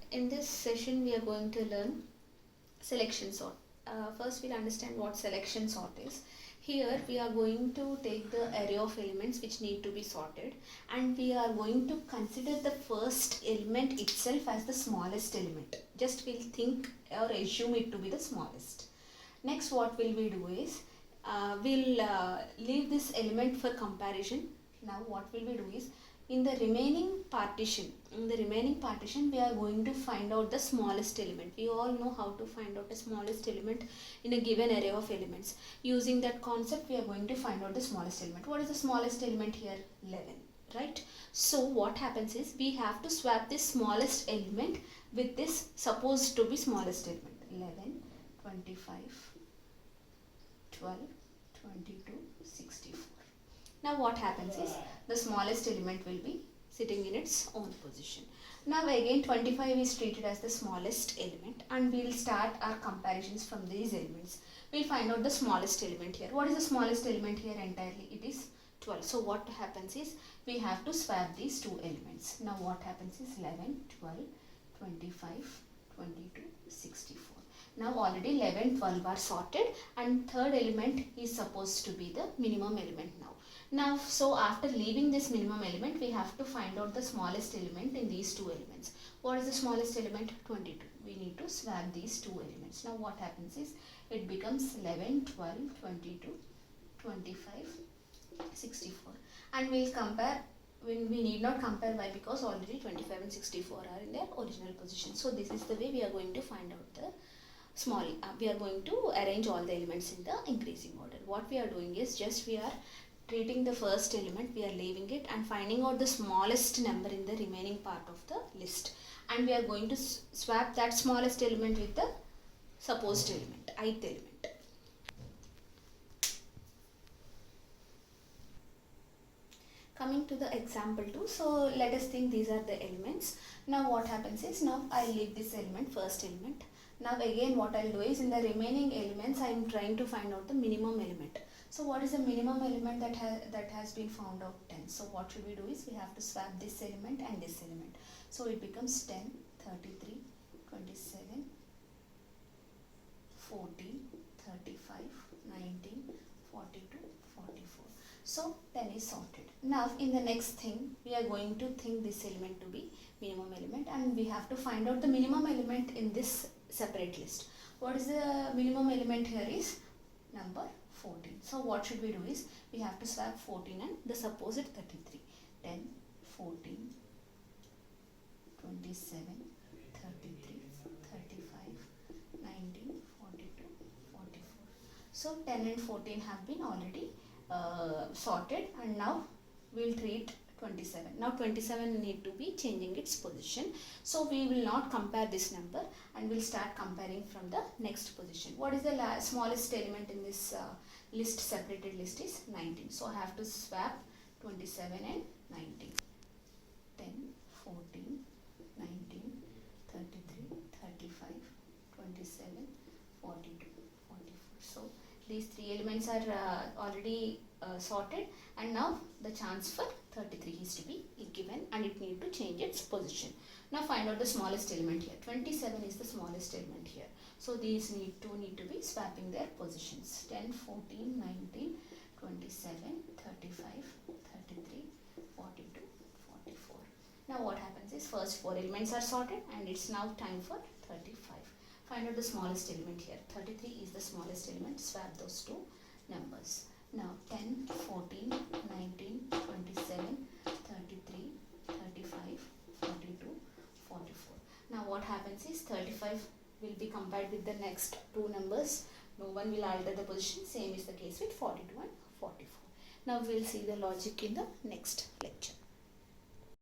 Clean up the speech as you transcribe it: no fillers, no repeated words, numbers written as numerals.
In this session we are going to learn selection sort. First we'll understand what selection sort is. Here we are going to take the array of elements which need to be sorted, and we are going to consider the first element itself as the smallest element. Just we'll think or assume it to be the smallest. Next what will we do is we'll leave this element for comparison. Now what will we do is in the remaining partition we are going to find out the smallest element. We all know how to find out the smallest element in a given array of elements. Using that concept we are going to find out the smallest element. What is the smallest element here? 11, right? So what happens is we have to swap this smallest element with this supposed to be smallest element. 11, 25, 12, 22, 64. Now what happens is the smallest element will be sitting in its own position. Now again 25 is treated as the smallest element, and we will start our comparisons from these elements. We will find out the smallest element here. What is the smallest element here entirely? It is 12. So what happens is we have to swap these two elements. Now what happens is 11, 12, 25, 22, 64. Now already 11, 12 are sorted, and third element is supposed to be the minimum element now. So after leaving this minimum element, we have to find out the smallest element in these two elements. What is the smallest element? 22. We need to swap these two elements. Now what happens is it becomes 11, 12, 22, 25, 64. And we'll compare. When we need not compare, why? Because already 25 and 64 are in their original position. So this is the way we are going to find out the we are going to arrange all the elements in the increasing order. What we are doing is just we are treating the first element, we are leaving it and finding out the smallest number in the remaining part of the list, and we are going to swap that smallest element with the supposed element, ith element. Coming to the example 2, so let us think these are the elements. Now what happens is, now I leave this element, first element. Now again what I will do is in the remaining elements I am trying to find out the minimum element. So what is the minimum element that has been found out? 10. So what should we do is we have to swap this element and this element. So it becomes 10, 33, 27, 14, 35, 19, 42, 44. So 10 is sorted. Now in the next thing we are going to think this element to be minimum element, and we have to find out the minimum element in this separate list. What is the minimum element here is number 14. So what should we do is we have to swap 14 and the supposed 33. 10, 14, 27, 33, 35, 19, 42, 44. So 10 and 14 have been already sorted, and now we will treat 27. Now 27 need to be changing its position. So we will not compare this number and we'll start comparing from the next position. What is the smallest element in this list, separated list is 19. So I have to swap 27 and 19. 10, 14, 19, 33, 35, 27, 42, 44. So these three elements are already sorted, and now the chance for 33 is to be given and it need to change its position. Now find out the smallest element here. 27 is the smallest element here. So these need to be swapping their positions. 10, 14, 19, 27, 35, 33, 42, 44. Now what happens is first four elements are sorted and it's now time for 35. Find out the smallest element here. 33 is the smallest element. Swap those two numbers. Now 10, 14, 19, 27, 33, 35, 42, 44. Now what happens is 35 will be compared with the next two numbers. No one will alter the position. Same is the case with 42 and 44. Now we will see the logic in the next lecture.